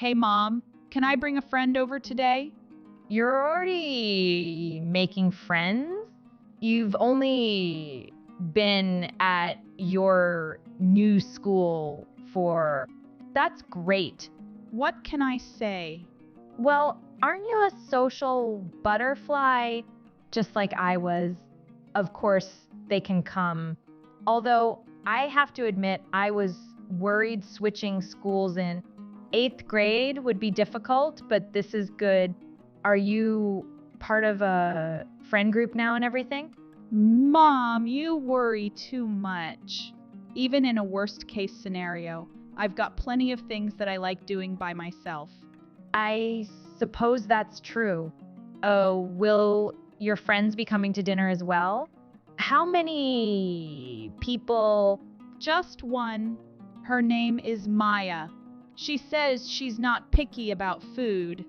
Hey, Mom, can I bring a friend over today? You're already making friends? You've only been at your new school for... That's great. What can I say? Well, aren't you a social butterfly? Just like I was. Of course, they can come. Although, I have to admit, I was worried switching schools in 8th grade would be difficult, but this is good. Are you part of a friend group now and everything? Mom, you worry too much. Even in a worst case scenario, I've got plenty of things that I like doing by myself. I suppose that's true. Oh, will your friends be coming to dinner as well? How many people? Just one. Her name is Maya. She says she's not picky about food.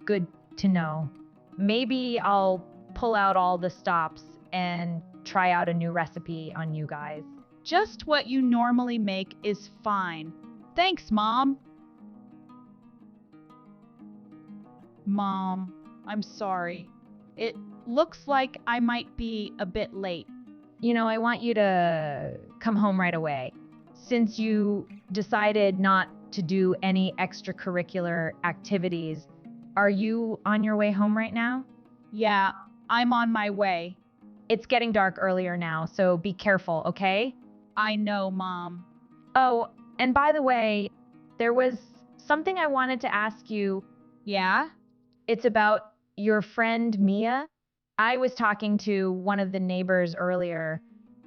Good to know. Maybe I'll pull out all the stops and try out a new recipe on you guys. Just what you normally make is fine. Thanks, Mom. Mom, I'm sorry. It looks like I might be a bit late. I want you to come home right away. Since you decided not to do any extracurricular activities, are you on your way home right now? Yeah, I'm on my way. It's getting dark earlier now, so be careful, okay? I know, Mom. Oh, and by the way, there was something I wanted to ask you. Yeah? It's about your friend Mia. I was talking to one of the neighbors earlier.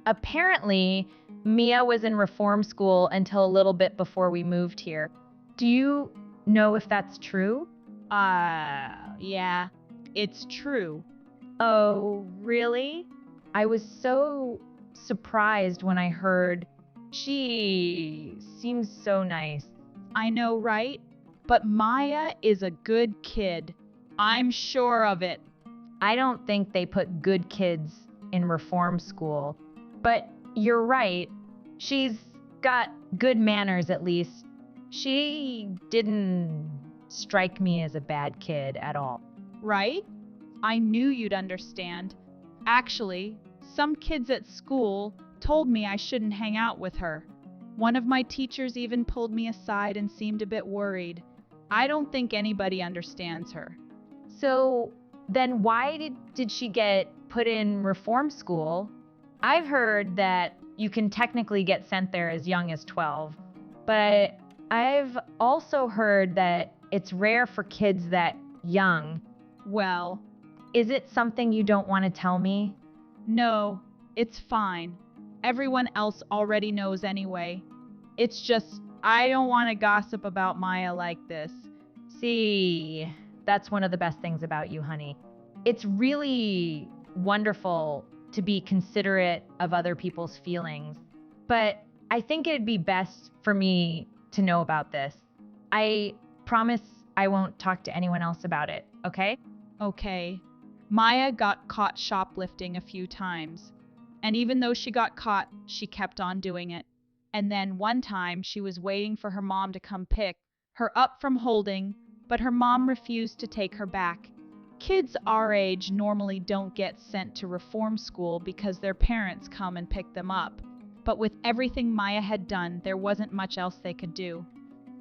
Apparently, Mia was in reform school until a little bit before we moved here. Do you know if that's true? Yeah, it's true. Oh, really? I was so surprised when I heard. She seems so nice. I know, right? But Maya is a good kid. I'm sure of it. I don't think they put good kids in reform school. But you're right. She's got good manners at least. She didn't strike me as a bad kid at all. Right? I knew you'd understand. Actually, some kids at school told me I shouldn't hang out with her. One of my teachers even pulled me aside and seemed a bit worried. I don't think anybody understands her. So then why did she get put in reform school? I've heard that you can technically get sent there as young as 12, but I've also heard that it's rare for kids that young. Well, Is it something you don't want to tell me? no, it's fine. Everyone else already knows anyway. It's just, I don't want to gossip about Maya like this. See, that's one of the best things about you, honey. It's really wonderful to be considerate of other people's feelings, but I think it'd be best for me to know about this. I promise I won't talk to anyone else about it, okay? Okay. Maya got caught shoplifting a few times. And even though she got caught, she kept on doing it. And then one time she was waiting for her mom to come pick her up from holding, but her mom refused to take her back. Kids our age normally don't get sent to reform school because their parents come and pick them up. But with everything Maya had done, there wasn't much else they could do.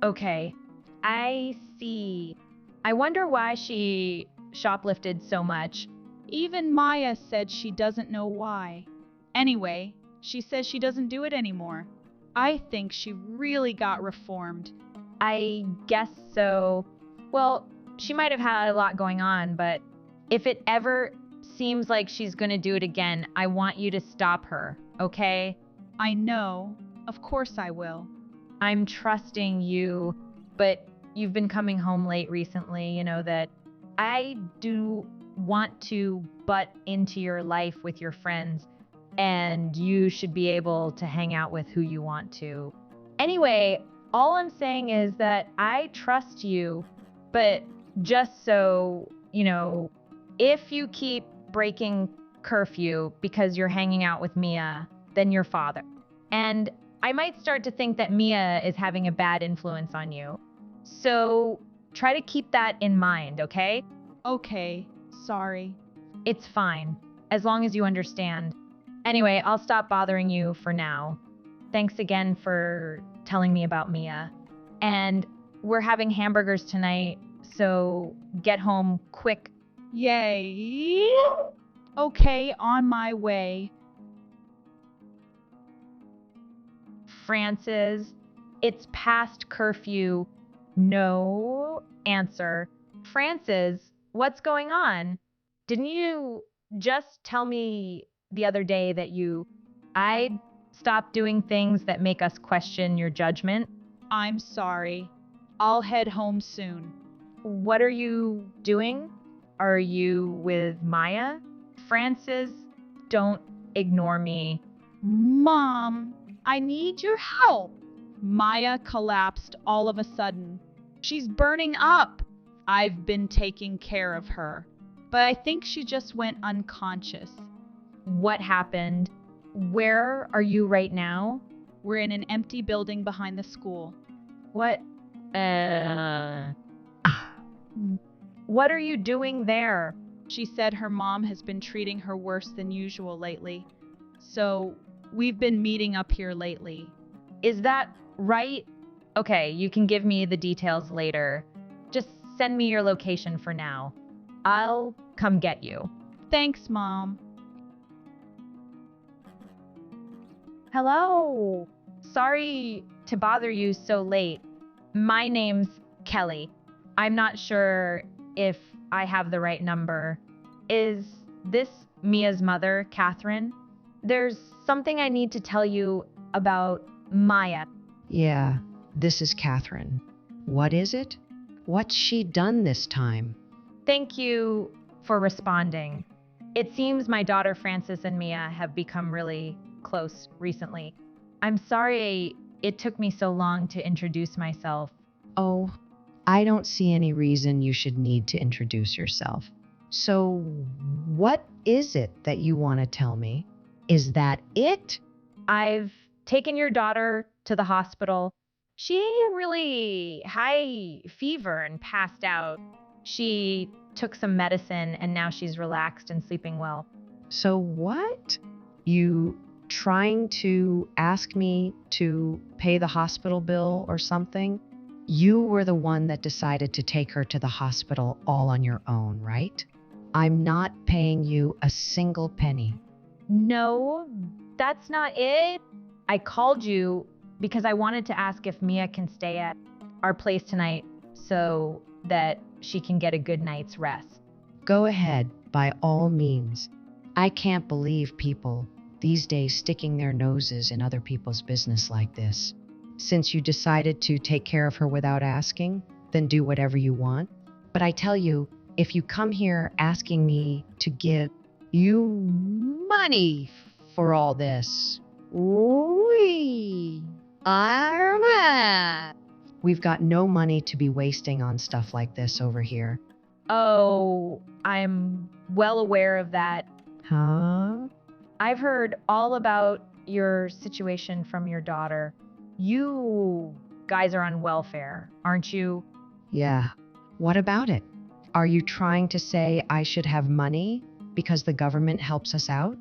Okay, I see. I wonder why she shoplifted so much. Even Maya said she doesn't know why. Anyway, she says she doesn't do it anymore. I think she really got reformed. I guess so. Well, she might have had a lot going on, but if it ever seems like she's going to do it again, I want you to stop her, okay? I know. Of course I will. I'm trusting you, but you've been coming home late recently, that I do want to butt into your life with your friends, and you should be able to hang out with who you want to. Anyway, all I'm saying is that I trust you, but just so, if you keep breaking curfew because you're hanging out with Mia, then your father. And I might start to think that Mia is having a bad influence on you. So try to keep that in mind, okay? Okay, sorry. It's fine, as long as you understand. Anyway, I'll stop bothering you for now. Thanks again for telling me about Mia. And we're having hamburgers tonight, so get home quick. Yay! Okay, on my way. Francis, it's past curfew. No answer. Francis, what's going on? Didn't you just tell me the other day that I'd stop doing things that make us question your judgment? I'm sorry. I'll head home soon. What are you doing? Are you with Maya? Francis, don't ignore me. Mom, I need your help. Maya collapsed all of a sudden. She's burning up. I've been taking care of her, but I think she just went unconscious. What happened? Where are you right now? We're in an empty building behind the school. What? What are you doing there? She said her mom has been treating her worse than usual lately. So we've been meeting up here lately. Is that right? Okay, you can give me the details later. Just send me your location for now. I'll come get you. Thanks, Mom. Hello. Sorry to bother you so late. My name's Kelly. I'm not sure if I have the right number. Is this Mia's mother, Catherine? There's something I need to tell you about Maya. Yeah, this is Catherine. What is it? What's she done this time? Thank you for responding. It seems my daughter Frances and Mia have become really close recently. I'm sorry it took me so long to introduce myself. Oh, I don't see any reason you should need to introduce yourself. So, what is it that you want to tell me? Is that it? I've taken your daughter to the hospital. She had really high fever and passed out. She took some medicine and now she's relaxed and sleeping well. So, what? You trying to ask me to pay the hospital bill or something? You were the one that decided to take her to the hospital all on your own, right? I'm not paying you a single penny. No, that's not it. I called you because I wanted to ask if Mia can stay at our place tonight so that she can get a good night's rest. Go ahead, by all means. I can't believe people these days sticking their noses in other people's business like this. Since you decided to take care of her without asking, then do whatever you want. But I tell you, if you come here asking me to give you money for all this, we've got no money to be wasting on stuff like this over here. Oh, I'm well aware of that. Huh? I've heard all about your situation from your daughter. You guys are on welfare, aren't you? Yeah. What about it? Are you trying to say I should have money because the government helps us out?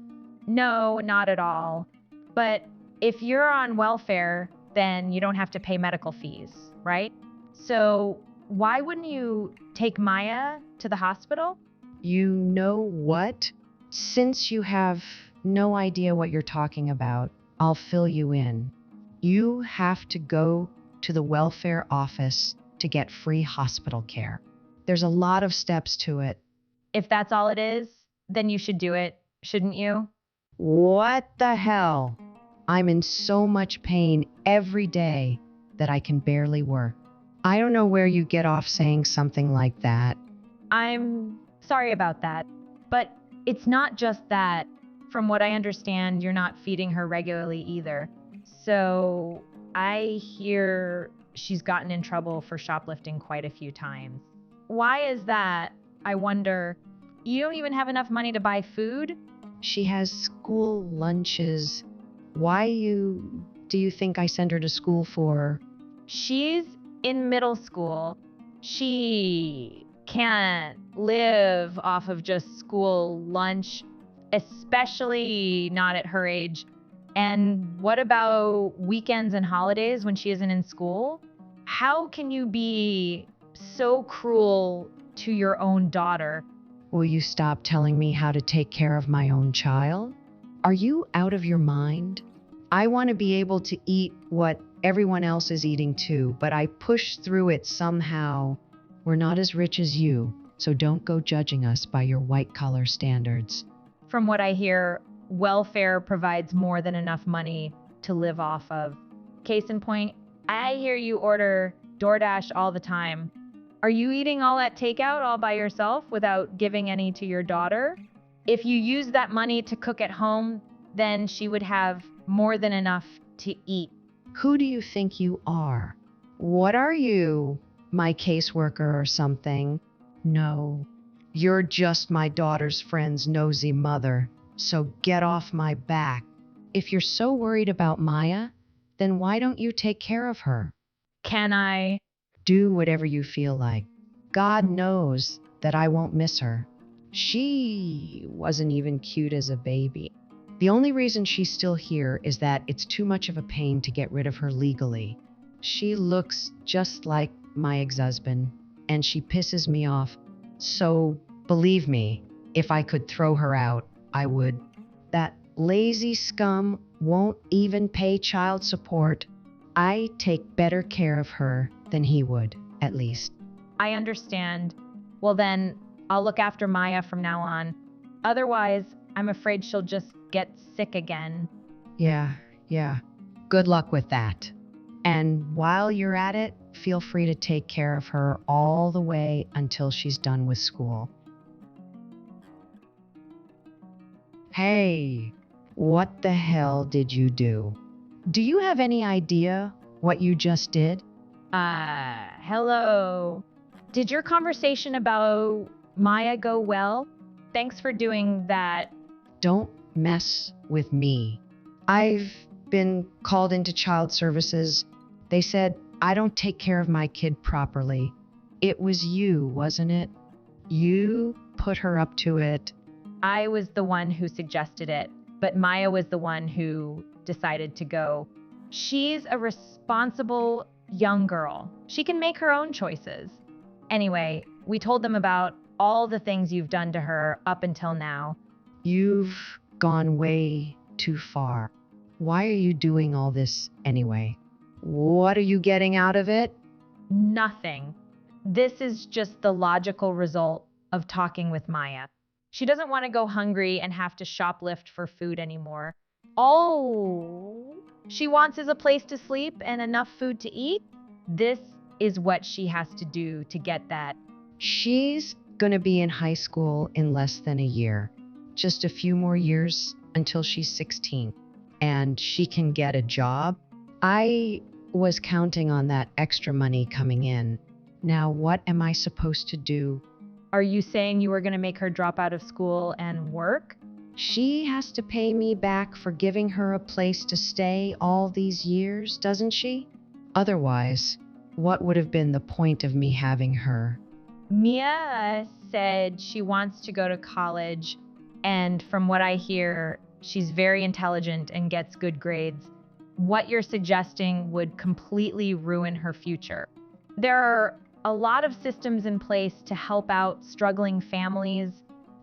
No, not at all. But if you're on welfare, then you don't have to pay medical fees, right? So why wouldn't you take Maya to the hospital? You know what? Since you have no idea what you're talking about, I'll fill you in. You have to go to the welfare office to get free hospital care. There's a lot of steps to it. If that's all it is, then you should do it, shouldn't you? What the hell? I'm in so much pain every day that I can barely work. I don't know where you get off saying something like that. I'm sorry about that. But it's not just that. From what I understand, you're not feeding her regularly either. So I hear she's gotten in trouble for shoplifting quite a few times. Why is that? I wonder. You don't even have enough money to buy food? She has school lunches. Why do you think I send her to school for? She's in middle school. She can't live off of just school lunch, especially not at her age. And what about weekends and holidays when she isn't in school? How can you be so cruel to your own daughter? Will you stop telling me how to take care of my own child? Are you out of your mind? I want to be able to eat what everyone else is eating too, but I push through it somehow. We're not as rich as you, so don't go judging us by your white-collar standards. From what I hear, welfare provides more than enough money to live off of. Case in point, I hear you order DoorDash all the time. Are you eating all that takeout all by yourself without giving any to your daughter? If you use that money to cook at home, then she would have more than enough to eat. Who do you think you are? What are you? My caseworker or something? No, you're just my daughter's friend's nosy mother, so get off my back. If you're so worried about Maya, then why don't you take care of her? Can I? Do whatever you feel like. God knows that I won't miss her. She wasn't even cute as a baby. The only reason she's still here is that it's too much of a pain to get rid of her legally. She looks just like my ex-husband, and she pisses me off. So, believe me, if I could throw her out, I would. That lazy scum won't even pay child support. I take better care of her than he would, at least. I understand. Well, then I'll look after Maya from now on. Otherwise, I'm afraid she'll just get sick again. Yeah. Good luck with that. And while you're at it, feel free to take care of her all the way until she's done with school. Hey, what the hell did you do? Do you have any idea what you just did? Hello. Did your conversation about Maya go well? Thanks for doing that. Don't mess with me. I've been called into child services. They said I don't take care of my kid properly. It was you, wasn't it? You put her up to it. I was the one who suggested it, but Maya was the one who decided to go. She's a responsible young girl. She can make her own choices. Anyway, we told them about all the things you've done to her up until now. You've gone way too far. Why are you doing all this anyway? What are you getting out of it? Nothing. This is just the logical result of talking with Maya. She doesn't want to go hungry and have to shoplift for food anymore. All she wants is a place to sleep and enough food to eat. This is what she has to do to get that. She's gonna be in high school in less than a year. Just a few more years until she's 16. And she can get a job. I was counting on that extra money coming in. Now, what am I supposed to do? Are you saying you were going to make her drop out of school and work? She has to pay me back for giving her a place to stay all these years, doesn't she? Otherwise, what would have been the point of me having her? Mia said she wants to go to college, and from what I hear, she's very intelligent and gets good grades. What you're suggesting would completely ruin her future. There are a lot of systems in place to help out struggling families.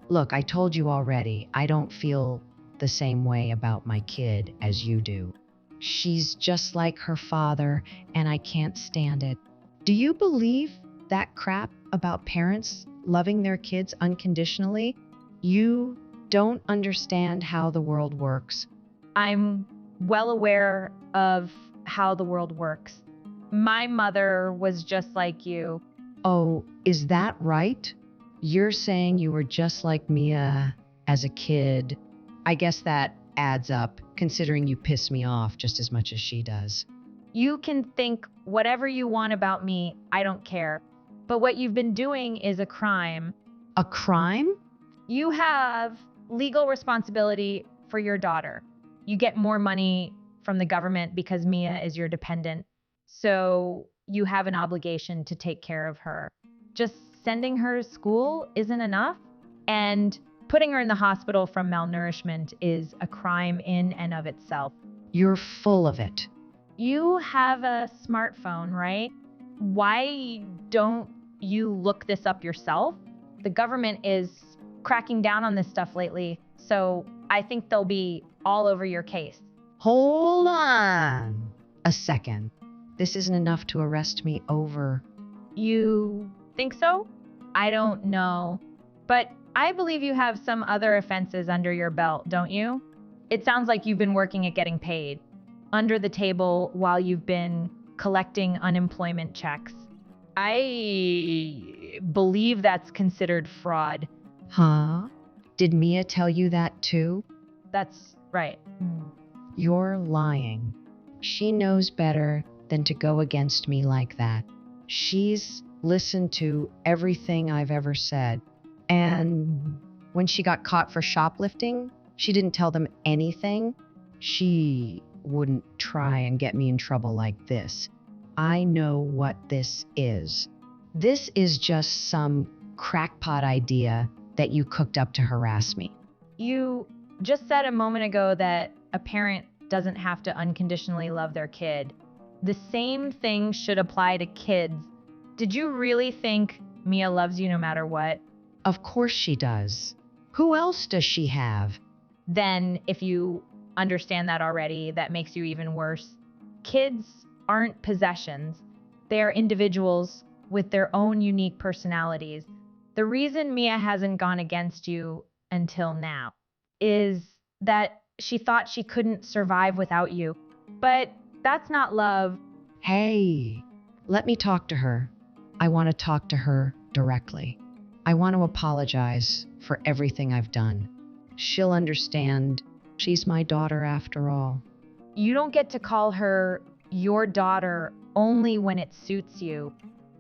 Look, I told you already, I don't feel the same way about my kid as you do. She's just like her father, and I can't stand it. Do you believe that crap about parents loving their kids unconditionally? You don't understand how the world works. I'm well aware of how the world works. My mother was just like you. Oh, is that right? You're saying you were just like Mia as a kid. I guess that adds up, considering you piss me off just as much as she does. You can think whatever you want about me, I don't care. But what you've been doing is a crime. A crime? You have legal responsibility for your daughter. You get more money from the government because Mia is your dependent. So you have an obligation to take care of her. Just sending her to school isn't enough, and putting her in the hospital from malnourishment is a crime in and of itself. You're full of it. You have a smartphone, right? Why don't you look this up yourself? The government is cracking down on this stuff lately, so I think they'll be all over your case. Hold on a second. This isn't enough to arrest me over. You think so? I don't know. But I believe you have some other offenses under your belt, don't you? It sounds like you've been working at getting paid under the table while you've been collecting unemployment checks. I believe that's considered fraud. Huh? Did Mia tell you that too? That's right. You're lying. She knows better than to go against me like that. She's listened to everything I've ever said. And when she got caught for shoplifting, she didn't tell them anything. She wouldn't try and get me in trouble like this. I know what this is. This is just some crackpot idea that you cooked up to harass me. You just said a moment ago that a parent doesn't have to unconditionally love their kid. The same thing should apply to kids. Did you really think Mia loves you no matter what? Of course she does. Who else does she have? Then, if you understand that already, that makes you even worse. Kids aren't possessions. They are individuals with their own unique personalities. The reason Mia hasn't gone against you until now is that she thought she couldn't survive without you. But that's not love. Hey, let me talk to her. I want to talk to her directly. I want to apologize for everything I've done. She'll understand. She's my daughter after all. You don't get to call her your daughter only when it suits you.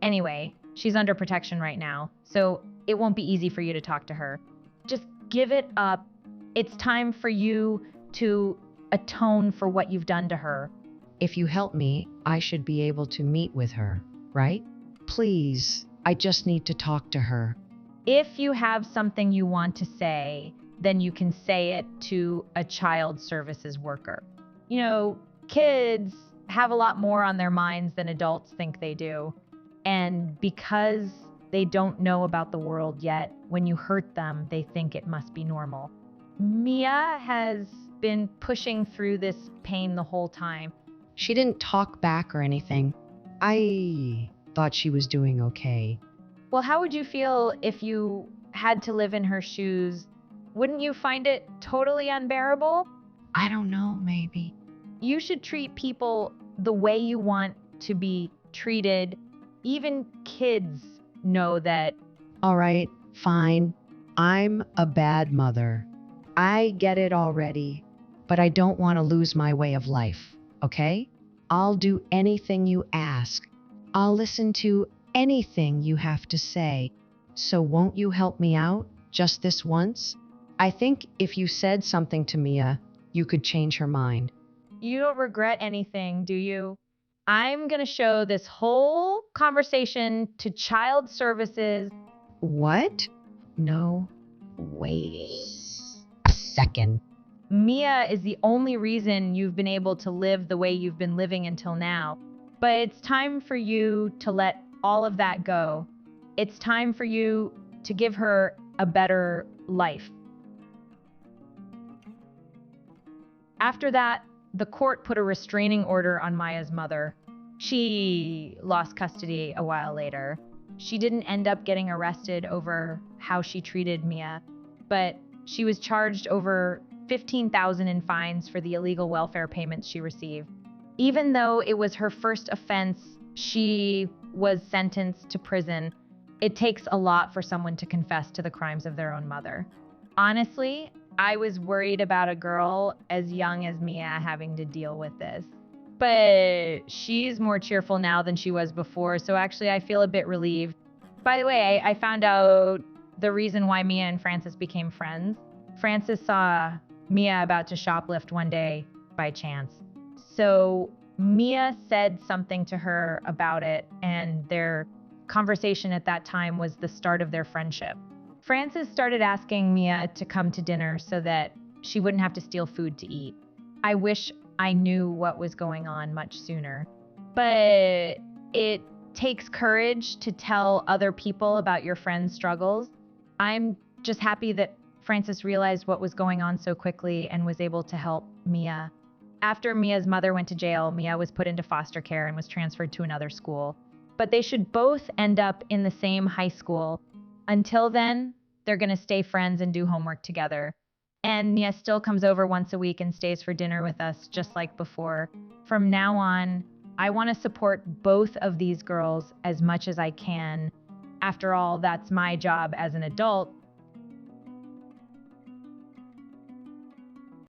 Anyway, she's under protection right now, so it won't be easy for you to talk to her. Just give it up. It's time for you to atone for what you've done to her. If you help me, I should be able to meet with her, right? Please, I just need to talk to her. If you have something you want to say, then you can say it to a child services worker. You know, kids have a lot more on their minds than adults think they do. And because they don't know about the world yet, when you hurt them, they think it must be normal. Mia has been pushing through this pain the whole time. She didn't talk back or anything. I thought she was doing okay. Well, how would you feel if you had to live in her shoes? Wouldn't you find it totally unbearable? I don't know, maybe. You should treat people the way you want to be treated. Even kids know that. All right, fine. I'm a bad mother. I get it already, but I don't want to lose my way of life, okay? I'll do anything you ask. I'll listen to anything you have to say. So won't you help me out just this once? I think if you said something to Mia, you could change her mind. You don't regret anything, do you? I'm going to show this whole conversation to child services. What? No. Wait a second. Mia is the only reason you've been able to live the way you've been living until now. But it's time for you to let all of that go. It's time for you to give her a better life. After that, the court put a restraining order on Maya's mother. She lost custody a while later. She didn't end up getting arrested over how she treated Mia, but she was charged over $15,000 in fines for the illegal welfare payments she received. Even though it was her first offense, she was sentenced to prison. It takes a lot for someone to confess to the crimes of their own mother. Honestly, I was worried about a girl as young as Mia having to deal with this. But she's more cheerful now than she was before, so actually I feel a bit relieved. By the way, I found out the reason why Mia and Francis became friends. Francis saw Mia about to shoplift one day by chance. So Mia said something to her about it, and their conversation at that time was the start of their friendship. Frances started asking Mia to come to dinner so that she wouldn't have to steal food to eat. I wish I knew what was going on much sooner. But it takes courage to tell other people about your friend's struggles. I'm just happy that Frances realized what was going on so quickly and was able to help Mia. After Mia's mother went to jail, Mia was put into foster care and was transferred to another school. But they should both end up in the same high school. Until then, they're going to stay friends and do homework together. And Mia still comes over once a week and stays for dinner with us, just like before. From now on, I want to support both of these girls as much as I can. After all, that's my job as an adult